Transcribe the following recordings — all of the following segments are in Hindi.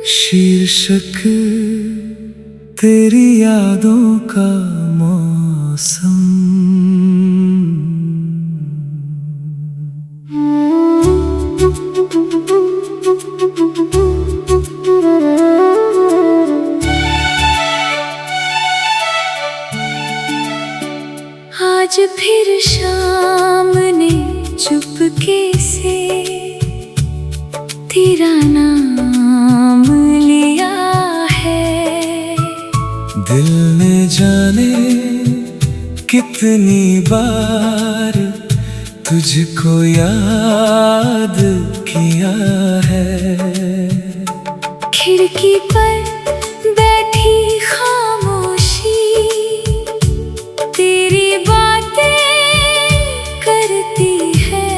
शीर्षक तेरी यादों का मौसम। आज फिर शाम ने चुपके से तेरा नाम लिया है। दिल ने जाने कितनी बार तुझको याद किया है। खिड़की पर बैठी खामोशी तेरी बातें करती है।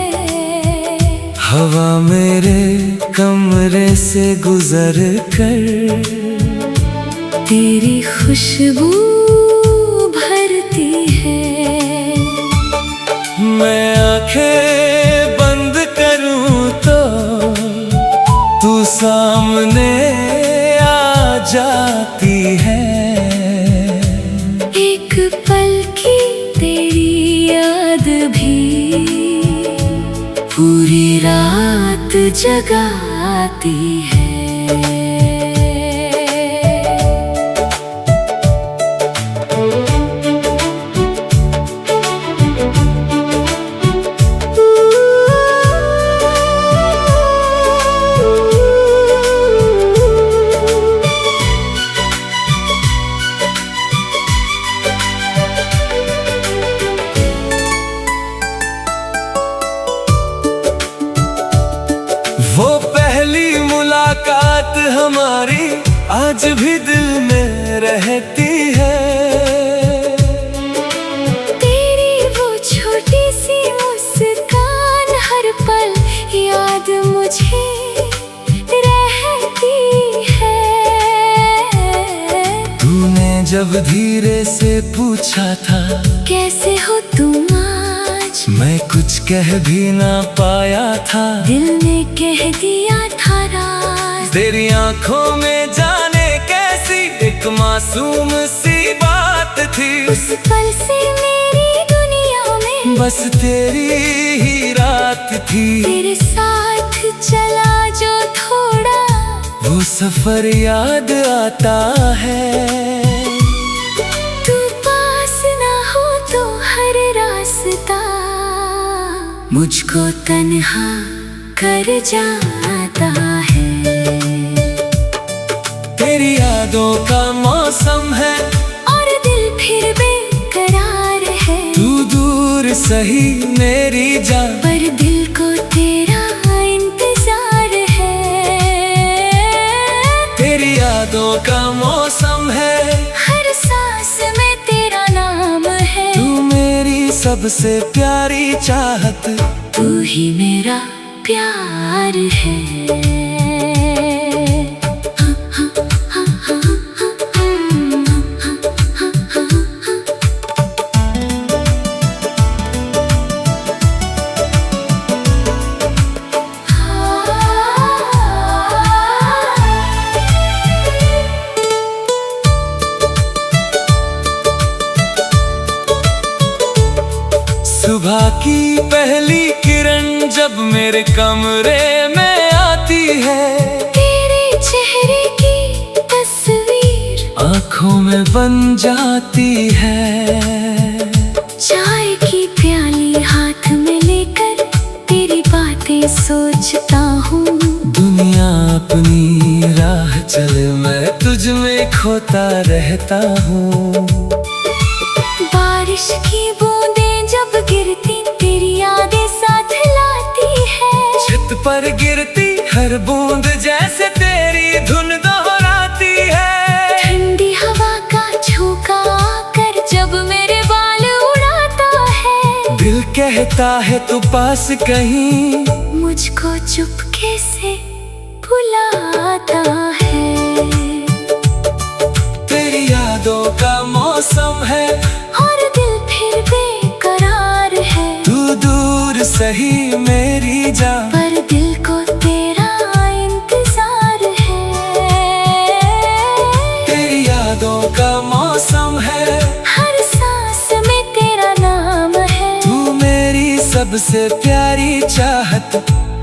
हवा मेरे कमरे से गुजर कर तेरी खुशबू भरती है। मैं आंखें बंद करूं तो तू सामने आ जाती है। एक पल की तेरी याद भी पूरी रात जगाती है। वो पहली मुलाकात हमारी आज भी दिल में रहती है। तेरी वो छोटी सी मुस्कान हर पल याद मुझे रहती है। तूने जब धीरे से पूछा था कैसे हो तुम आज, मैं कुछ कह भी ना पाया था। दिल ने कह दिया था राज। तेरी आंखों में जाने कैसी एक मासूम सी बात थी। उस पल से मेरी दुनिया में बस तेरी ही रात थी। तेरे साथ चला जो थोड़ा वो सफर याद आता है। तू पास ना हो तो हर रास्ता मुझको तन्हा कर जाता है। तेरी यादों का मौसम है और दिल फिर बेकरार है। तू दूर सही मेरी जान, पर दिल को तेरा इंतजार है। तेरी यादों का मौसम है, हर सांस में तेरा नाम है। तू मेरी सबसे प्यारी चाहत, तू ही मेरा प्यार है। सुबह की पहली किरण जब मेरे कमरे में आती है। तेरे चेहरे की तस्वीर आँखों में बन जाती है। चाय की प्याली हाथ में लेकर तेरी बातें सोचता हूँ। दुनिया अपनी राह चले मैं तुझ में खोता रहता हूँ। बारिश की बूंदें जब गिरती तेरी यादें साथ लाती है। छत पर गिरती हर बूंद जैसे तेरी धुन दोहराती है। ठंडी हवा का झोंका आकर जब मेरे बाल उड़ाता है। दिल कहता है तू पास कहीं, मुझको चुपके से बुलाता है। तेरी यादों का यादों का मौसम है, हर सांस में तेरा नाम है। तू मेरी सबसे प्यारी चाहत,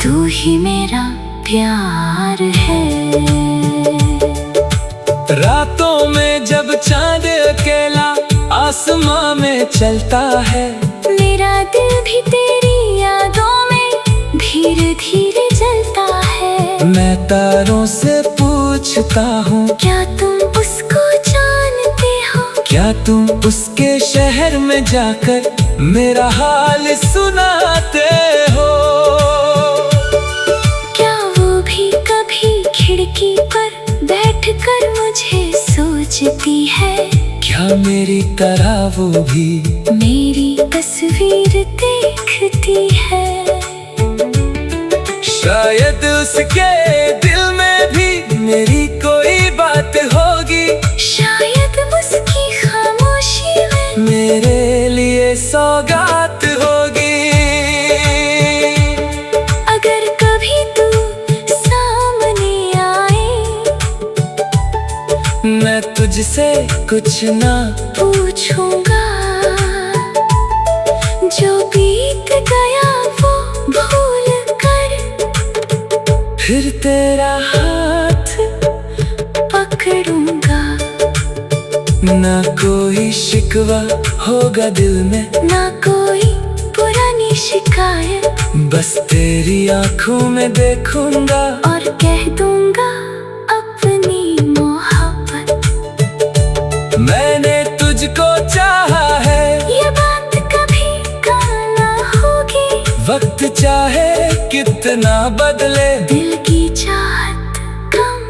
तू ही मेरा प्यार है। रातों में जब चांद अकेला आसमां में चलता है, मेरा दिल भी तेरी यादों में धीरे धीरे जलता है। मैं तारों से पूछता हूँ, क्या तुम उसको जानते हो? क्या तुम उसके शहर में जाकर मेरा हाल सुनाते हो? क्या वो भी कभी खिड़की पर बैठकर मुझे सोचती है? क्या मेरी तरह वो भी मेरी तस्वीर देखती है? शायद उसके दिल में भी मेरी कोई बात होगी, शायद उसकी खामोशी में मेरे लिए सौगात होगी। अगर कभी तू सामने आए, मैं तुझसे कुछ ना पूछूंगा। जो बीत गया वो भूल कर फिर तेरा हाथ पकड़ूंगा। ना कोई शिकवा होगा दिल में, ना कोई पुरानी शिकायत, बस तेरी आंखों में देखूंगा और कह दूंगा अपनी मोहब्बत। मैंने तुझको चाहा है, ये बात कभी कम ना होगी। वक्त चाहे कितना बदले, दिल की चाहत कम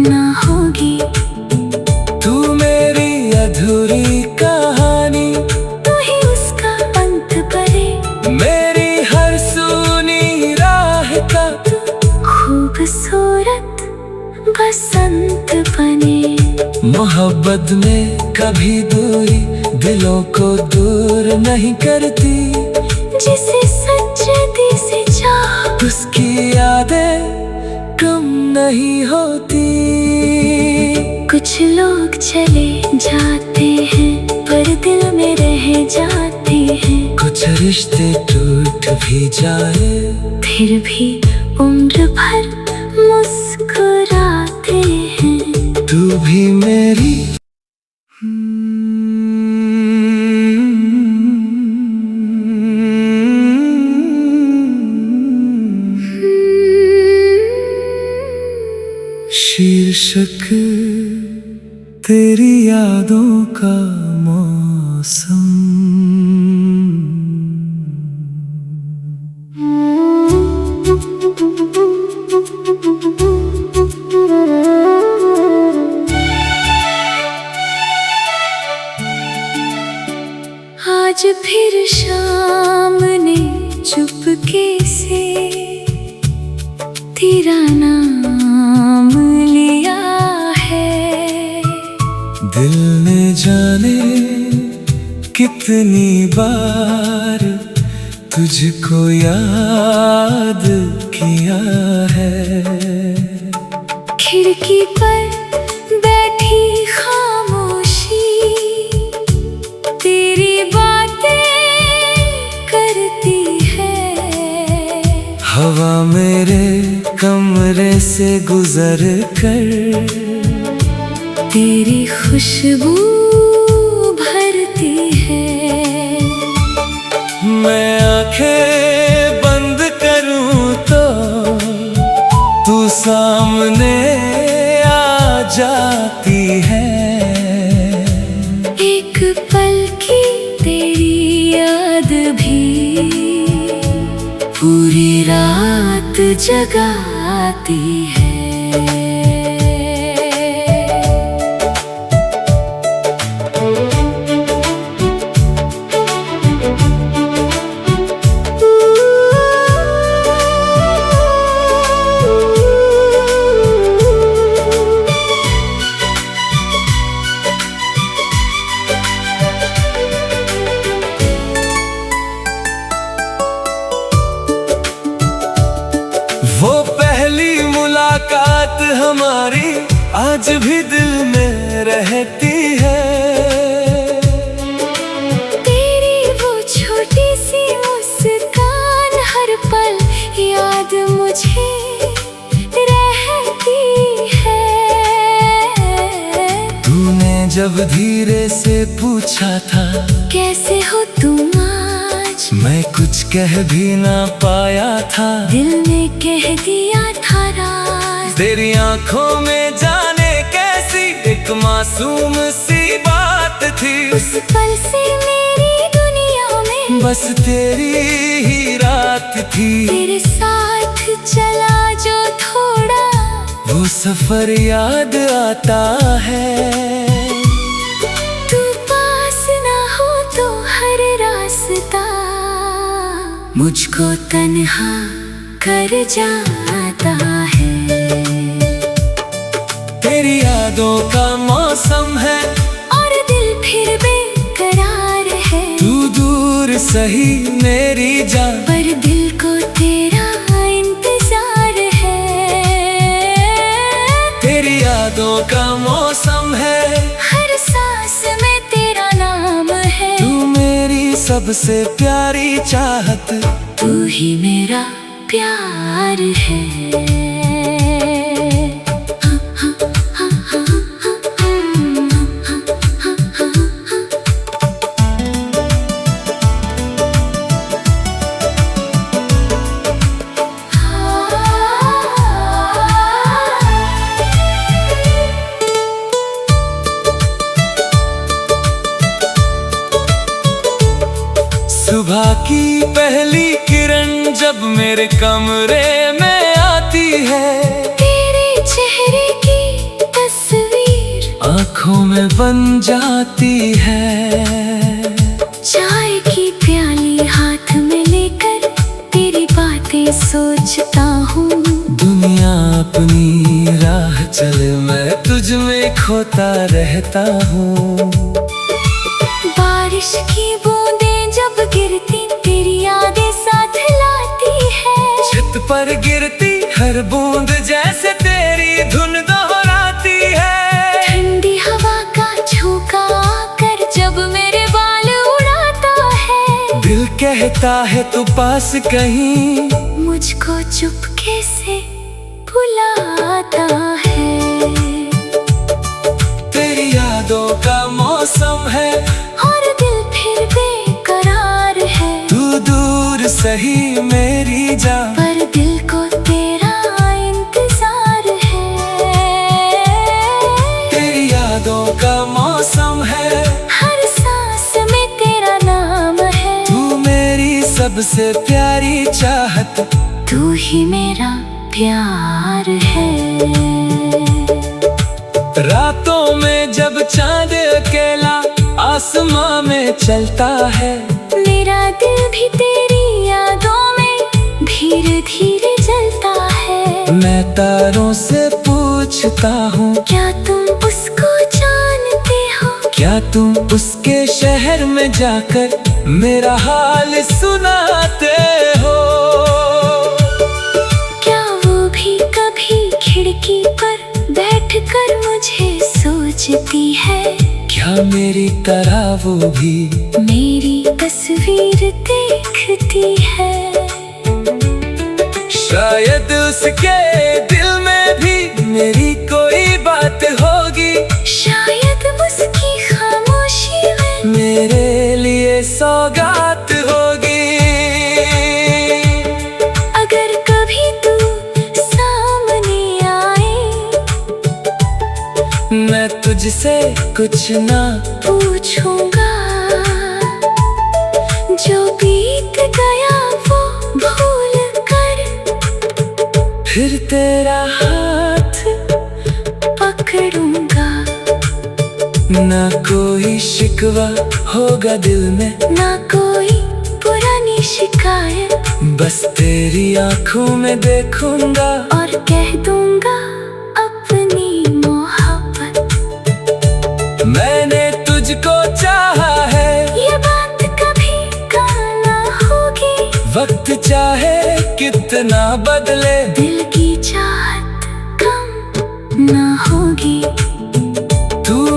ना होगी। तू मेरी अधूरी कहानी, तू ही उसका अंत करे। मेरी हर सुनी राह का खूबसूरत बसंत बने। मोहब्बत में कभी दूरी दिलों को दूर नहीं करती, जिसे सच्चे दिल से चाह उसकी यादें कम नहीं होती। कुछ लोग चले जाते हैं पर दिल में रह जाते हैं। कुछ रिश्ते टूट भी जाए, फिर भी उम्र भर मुस्कुराते हैं। तू भी मेरी शीर्षक तेरी यादों का मौसम। आज फिर शाम ने चुपके से तेरा नाम लिया है। दिल ने जाने कितनी बार तुझको याद किया है। खिड़की पर बैठी खामोशी तेरी बातें करती है। हवा मेरे कमरे से गुजर कर तेरी खुशबू भरती है। मैं आंखें बंद करूं तो तू सामने आ जाती है। एक पल की तेरी याद भी पूरी रात जगाती है। वो पहली मुलाकात हमारी आज भी दिल में रहती है। तेरी वो छोटी सी मुस्कान हर पल याद मुझे रहती है। तूने जब धीरे से पूछा था कैसे हो तुम आज, मैं कुछ कह भी ना पाया था। दिल ने कह दिया था राज। तेरी आंखों में जाने कैसी एक मासूम सी बात थी। उस पल से मेरी दुनिया में बस तेरी ही रात थी। तेरे साथ चला जो थोड़ा वो सफर याद आता है। तू पास ना हो तो हर रास्ता मुझको तन्हा कर जाता है। तेरी यादों का मौसम है और दिल फिर बेकरार है। तू दूर सही मेरी जान, पर दिल को तेरा इंतजार है। तेरी यादों का मौसम है, हर सांस में तेरा नाम है। तू मेरी सबसे प्यारी चाहत, तू ही मेरा प्यार है। सुबह की पहली किरण जब मेरे कमरे में आती है, तेरे चेहरे की तस्वीर आंखों में बन जाती है। चाय की प्याली हाथ में लेकर तेरी बातें सोचता हूँ। दुनिया अपनी राह चले मैं तुझ में खोता रहता हूँ। बारिश की बूंदें जब गिरती तेरी यादें साथ लाती है। छत पर गिरती हर बूंद जैसे तेरी धुन दोहराती है। ठंडी हवा का झोंका आकर जब मेरे बाल उड़ाता है। दिल कहता है तू पास कहीं, मुझको चुपके से बुलाता है। तेरी यादों का मौसम है और दिल फिर बेकरार है। तू दूर सही मेरी जान, पर दिल को तेरा इंतजार है। तेरी यादों का मौसम है, हर सांस में तेरा नाम है। तू मेरी सबसे प्यारी चाहत, तू ही मेरा प्यार है। रातों में जब चांद अकेला आसमां में चलता है, मेरा दिल भी तेरी यादों में धीरे धीरे जलता है। मैं तारों से पूछता हूँ क्या तुम उसको जानते हो? क्या तुम उसके शहर में जाकर मेरा हाल सुनाते हो? क्या वो भी कभी खिड़की पर बैठकर मुझे सोचती है? क्या मेरी तरह वो भी मेरी तस्वीर देखती है? शायद उसके दिल में भी मेरी कोई बात होगी। शायद उसकी खामोशी में मेरे लिए सौगात होगी। अगर कभी तू सामने आए, मैं तुझसे कुछ ना पूछूंगा। जो बीत गया वो भूल कर फिर तेरा हाथ पकड़ूंगा। ना कोई शिकवा होगा दिल में, ना कोई पुरानी शिकायत, बस तेरी आंखों में देखूंगा और कह दूंगा अपनी मोहब्बत। मैंने तुझको चाहा है, ये बात कभी कहाँ ना होगी। वक्त चाहे कितना बदले, दिल की चाहत कम ना होगी। तू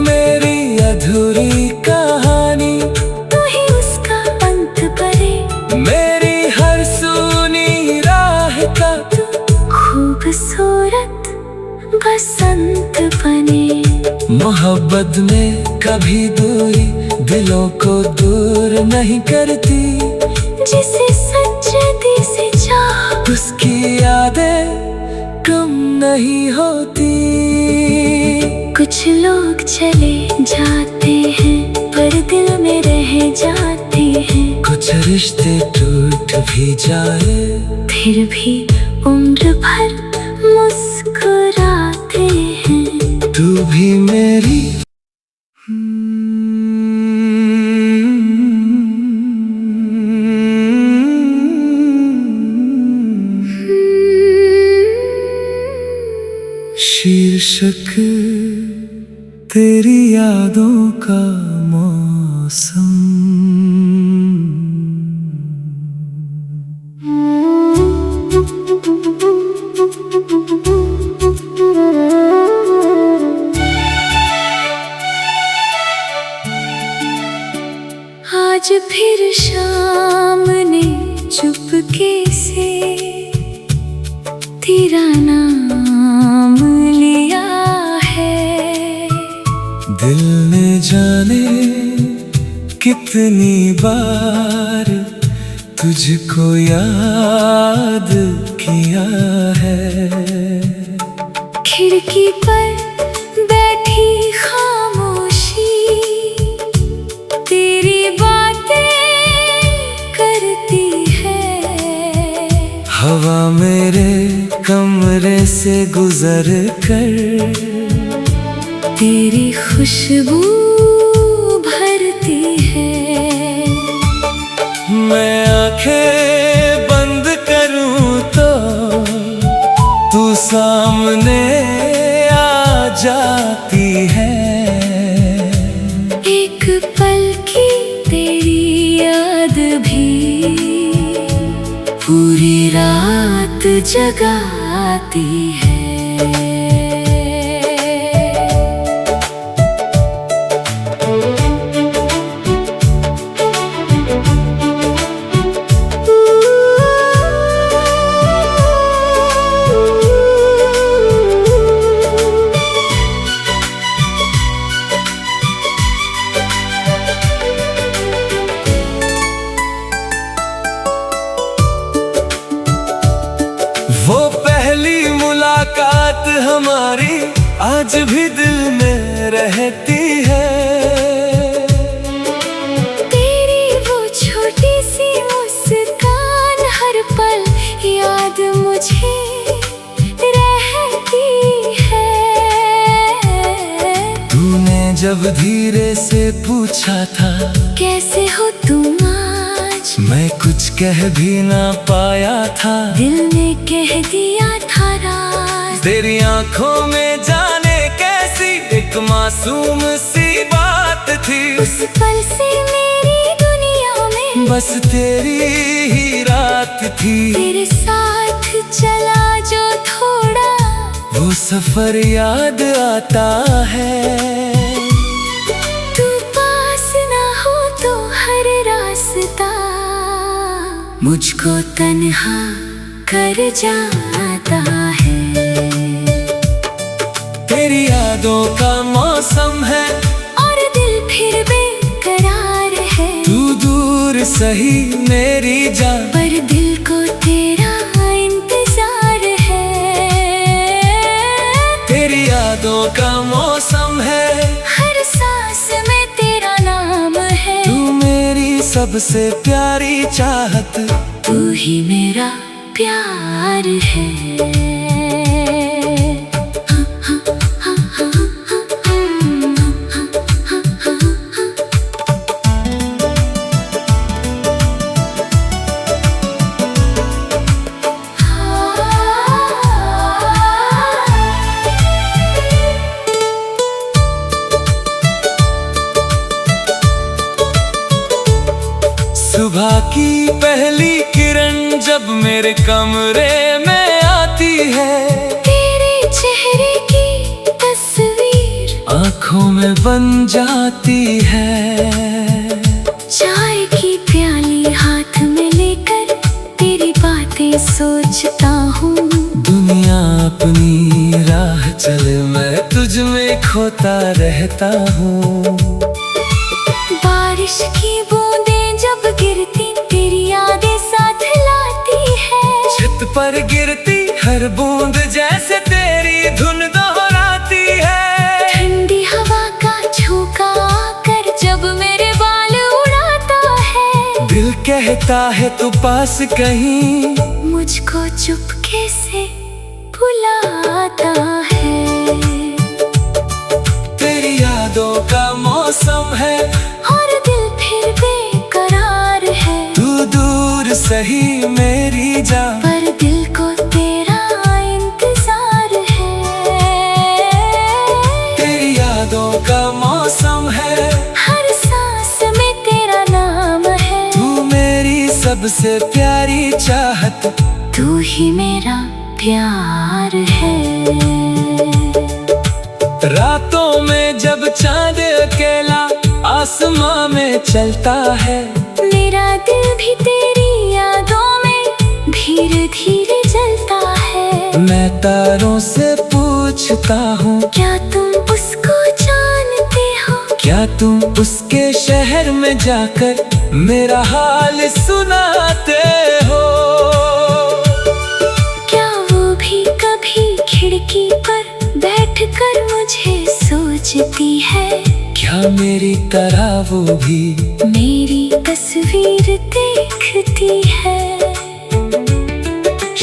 मोहब्बत में कभी दूरी दिलों को दूर नहीं करती। जिसे सच्चे दिल से चाह उसकी यादें कम नहीं होती। कुछ लोग चले जाते हैं पर दिल में रह जाते हैं। कुछ रिश्ते टूट भी जाए फिर भी उम्र भर मुस्कुराते हैं। तू भी मेरी शीर्षक तेरी यादों का मौसम। आज फिर शाम ने चुपके से तेरा नाम लिया है। दिल ने जाने कितनी बार तुझको याद किया है। खिड़की पर बैठी खामोशी तेरी बातें करती है। हवा मेरे कमरे से गुजर कर तेरी खुशबू भरती है। मैं आंखें बंद करूं तो तू सामने आ जाती है। एक पल की तेरी याद भी पूरी रात जगाती है। वो पहली मुलाकात हमारी आज भी दिल में रहती है। तेरी वो छोटी सी मुस्कान हर पल याद मुझे रहती है। तूने जब धीरे से पूछा था कैसे हो तुम आज, मैं कुछ कह भी ना पाया था। दिल ने कह दिया था राज। तेरी आंखों में जाने कैसी एक मासूम सी बात थी। उस पल से मेरी दुनिया में बस तेरी ही रात थी। तेरे साथ चला जो थोड़ा वो सफर याद आता है। तू पास ना हो तो हर रास्ता मुझको तन्हा कर जाता है। तेरी यादों का मौसम है और दिल फिर बेकरार है। तू दूर सही मेरी जान पर दिल को तेरा इंतजार है। तेरी यादों का मौसम है हर सांस में तेरा नाम है। तू मेरी सबसे प्यारी चाहत, तू ही मेरा प्यार है। सुबह की पहली किरण जब मेरे कमरे में आती है। तेरे चेहरे की तस्वीर आँखों में बन जाती है। चाय की प्याली हाथ में लेकर तेरी बातें सोचता हूँ। दुनिया अपनी राह चले मैं तुझ तुझ में खोता रहता हूँ। बारिश की बूंदें जब गिरती तेरी यादें साथ लाती है। छत पर गिरती हर बूंद जैसे तेरी धुन दोहराती है। ठंडी हवा का झोंका आकर जब मेरे बाल उड़ाता है। दिल कहता है तू पास कहीं, मुझको चुपके से बुलाता है। तेरी यादों का मौसम है और दिल फिर बेकरार है। तू दूर सही मेरी जान, पर दिल को तेरा इंतजार है। तेरी यादों का मौसम है, हर सांस में तेरा नाम है। तू मेरी सबसे प्यारी चाहत, तू ही मेरा प्यार है। रातों में जब चांद अकेला आसमां में चलता है। मेरा दिल भी तेरी यादों में धीरे धीरे जलता है। मैं तारों से पूछता हूँ, क्या तुम उसको जानते हो? क्या तुम उसके शहर में जाकर मेरा हाल सुनाते हो? क्या वो भी कभी खिड़की पर बैठकर मुझे सोचती है? क्या मेरी तरह वो भी मेरी तस्वीर देखती है?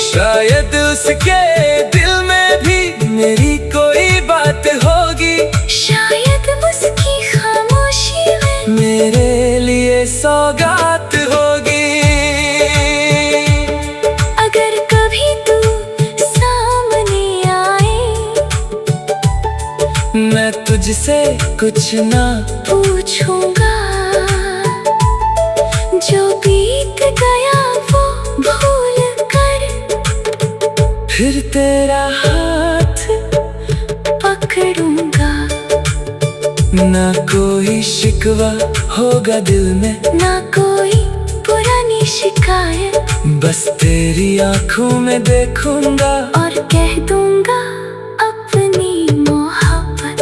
शायद उसके दिल में भी मेरी कोई बात होगी। शायद उसकी खामोशी में मेरे लिए सौगात होगी। अगर कभी तू सामने आए, मैं तुझसे कुछ ना पूछूंगा। जो बीत गया वो भूल कर फिर तेरा हाथ पकड़ूंगा। ना कोई शिकवा होगा दिल में, ना कोई पुरानी शिकायत, बस तेरी आंखों में देखूंगा और कह दूंगा अपनी मोहब्बत।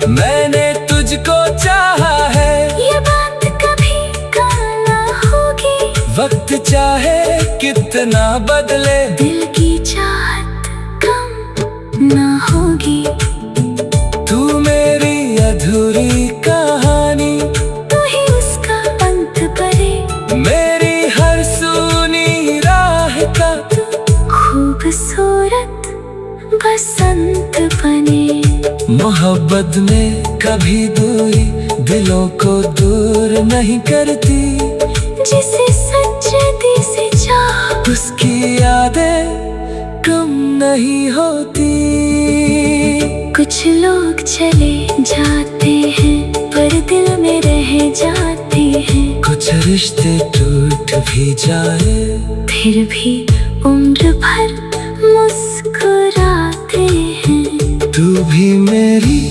मैंने तुझको चाहा है। ये बात कभी कहना होगी, वक्त चाहे कितना बदले, दिल की चाहत कम ना होगी। तू मेरी अधूरी कहानी, तू ही उसका अंत करे। मेरी हर सुनी राह का तू खूबसूरत बसंत बने। मोहब्बत में कभी दूरी दिलों को दूर नहीं करती। जिसे सच्चे दिल से चाह, उसकी यादें कम नहीं होती। कुछ लोग चले जाते हैं पर दिल में रह जाते हैं। कुछ रिश्ते टूट भी जाए, फिर भी उम्र भर मुस्कुराते हैं। तू भी मेरी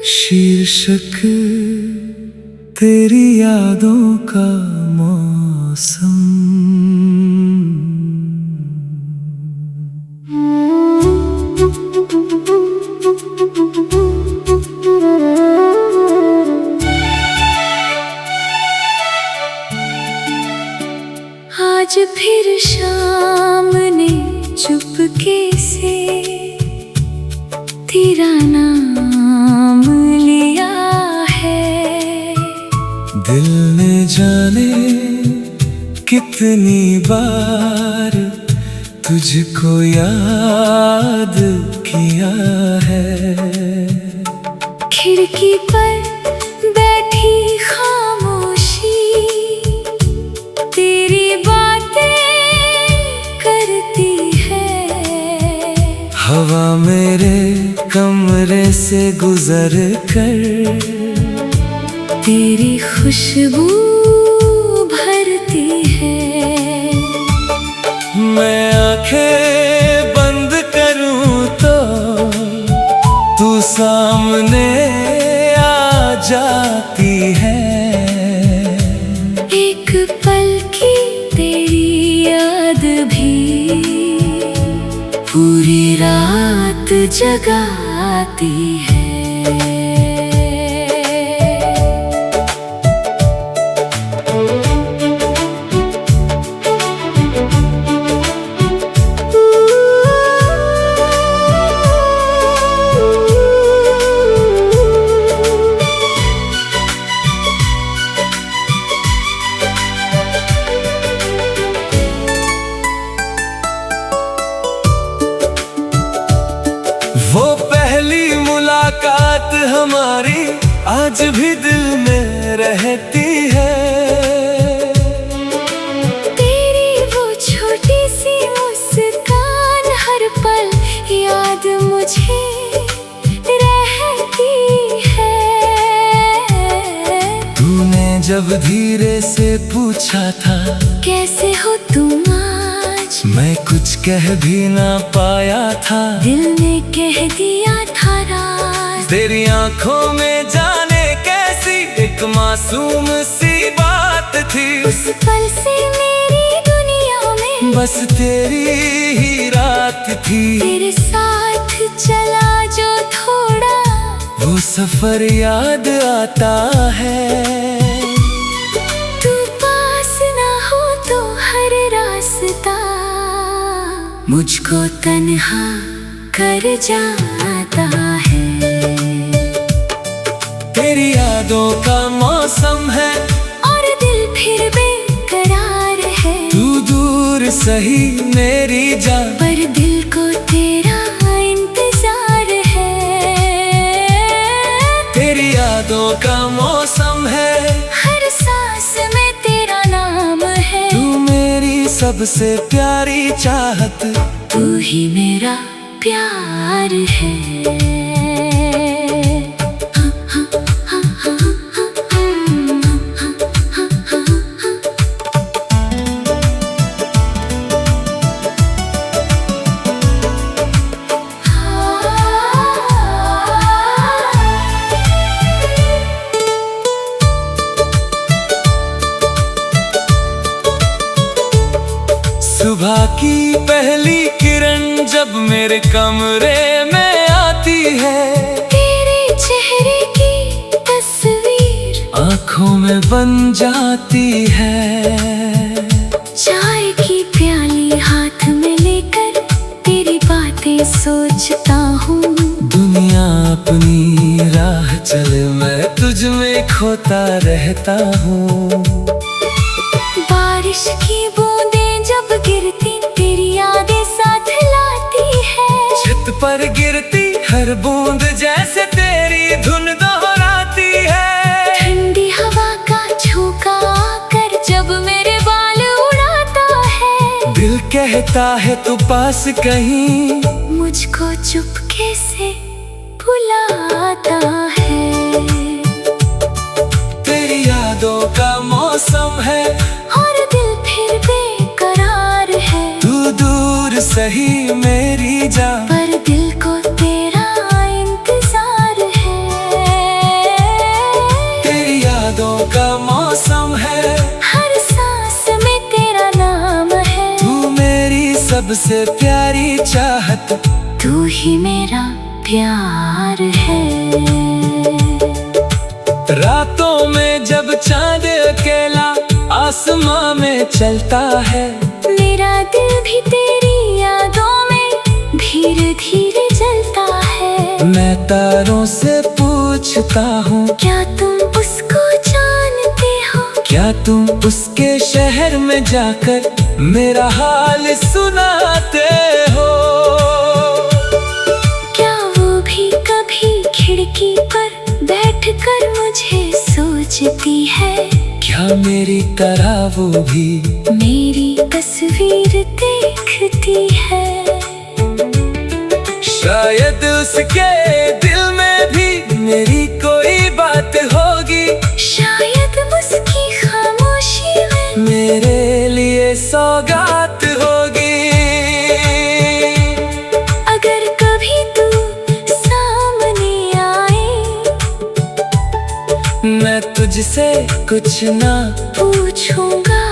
शीर्षक तेरी यादों का मौसम। आज फिर शाम ने चुपके से तेरा नाम लिया है। दिल ने जाने कितनी बार तुझको याद किया है। खिड़की पर बैठी खामोशी तेरी बातें करती है। हवा मेरे कमरे से गुजर कर तेरी खुशबू भरती है। मैं आंखें बंद करूं तो तू सामने आ जाती पल की तेरी याद भी पूरी रात जगाती है। वो पहली मुलाकात हमारी आज भी दिल में रहती है। तेरी वो छोटी सी मुस्कान हर पल याद मुझे रहती है। तूने जब धीरे से पूछा था कैसे हो तुम आज, मैं कुछ कह भी ना पाया था। दिल ने कह दिया था राज। तेरी आंखों में जाने कैसी एक मासूम सी बात थी। उस पल से मेरी दुनिया में बस तेरी ही रात थी। तेरे साथ चला जो थोड़ा वो सफर याद आता है। तू पास ना हो तो हर रास्ता मुझको तन्हा कर जाता है। तेरी यादों का मौसम है और दिल फिर बेकरार है। तू दूर सही मेरी जान, पर दिल को तेरा इंतजार है। तेरी यादों का मौसम है, हर सांस में तेरा नाम है। तू मेरी सबसे प्यारी चाहत, तू ही मेरा प्यार है। सुबह की पहली किरण जब मेरे कमरे में आती है। तेरे चेहरे की तस्वीर आँखों में बन जाती है। चाय की प्याली हाथ में लेकर तेरी बातें सोचता हूँ। दुनिया अपनी राह चले मैं तुझ में खोता रहता हूँ। बारिश की बूंदें जब गिरती तेरी यादें साथ लाती है। छत पर गिरती हर बूंद जैसे तेरी धुन दोहराती है। ठंडी हवा का झोंका आकर जब मेरे बाल उड़ाता है। दिल कहता है तू पास कहीं, मुझको चुपके से बुलाता है। तेरी यादों का मौसम है और दिल फिर बेकरार है। तू दूर सही मेरी जान, पर दिल को तेरा इंतजार है। तेरी यादों का मौसम है, हर सांस में तेरा नाम है। तू मेरी सबसे प्यारी चाहत, तू ही मेरा प्यार है। रातों में जब चांद अकेला आसमां में चलता है। मेरा दिल भी तेरी यादों में धीरे धीरे जलता है। मैं तारों से पूछता हूँ क्या तुम उसको जानते हो? क्या तुम उसके शहर में जाकर मेरा हाल सुनाते हो? क्या वो भी कभी खिड़की पर बैठकर मुझे सोचती है? क्या मेरी तरह वो भी मेरी तस्वीर देखती है? शायद उसके दिल में भी मेरी कोई बात होगी। शायद उसकी खामोशी में मेरे लिए सौगात होगी। अगर कभी तू सामने आए, मैं तुझसे कुछ ना पूछ पूछूंगा,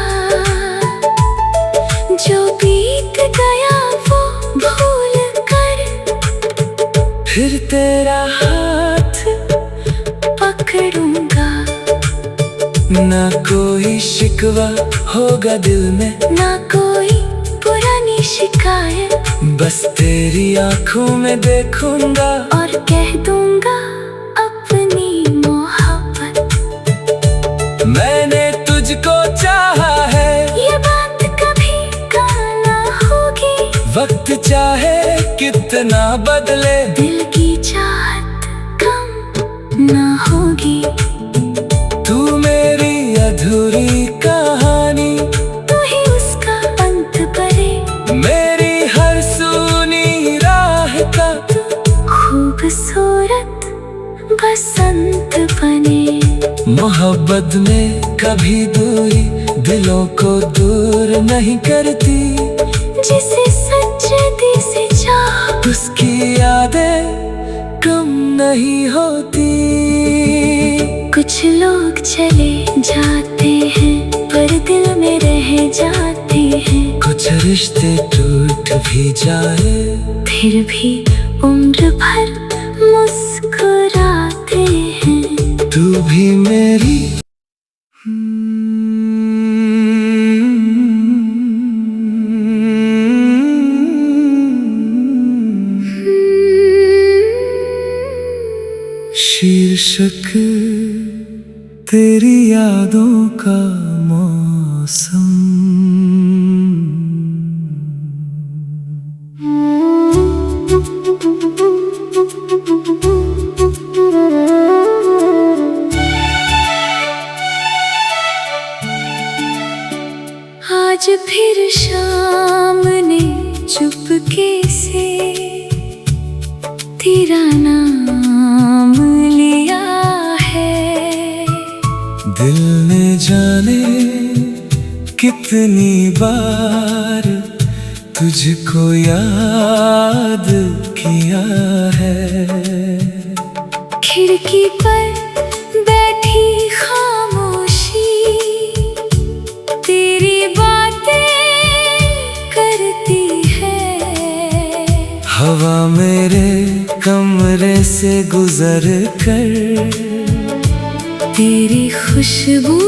जो बीत गया वो भूल कर फिर तेरा हाथ पकड़ूंगा। ना कोई शिकवा होगा दिल में, ना कोई पुरानी शिकायत, बस तेरी आंखों में देखूंगा और कह दूंगा अपनी मोहब्बत। मैंने तुझको चाहा है, ये बात कभी कहाँ ना होगी। वक्त चाहे कितना बदले, दिल की चाहत कम ना होगी। तू मेरी अधूरी कहानी, तू ही उसका अंत करे, मेरी हर सुनी राह का खूबसूरत बसंत बने। मोहब्बत में कभी दूरी दिलों को दूर नहीं करती, जिसे सच्चे दिल से चाह उसकी यादें कम नहीं होती। कुछ लोग चले जाते हैं पर दिल में रह जाते हैं, कुछ रिश्ते टूट भी जाए फिर भी उम्र भर मुस्कुराते हैं। तू भी मेरी शीर्षक तेरी यादों का मौसम। आज फिर शाम ने चुपके से तेरा नाम लिया है। दिल ने जाने कितनी बार तुझको याद किया है। खिड़की पर बैठी खामोशी तेरी बातें करती है। हवा मेरे कमरे से गुजर कर तेरी खुशबू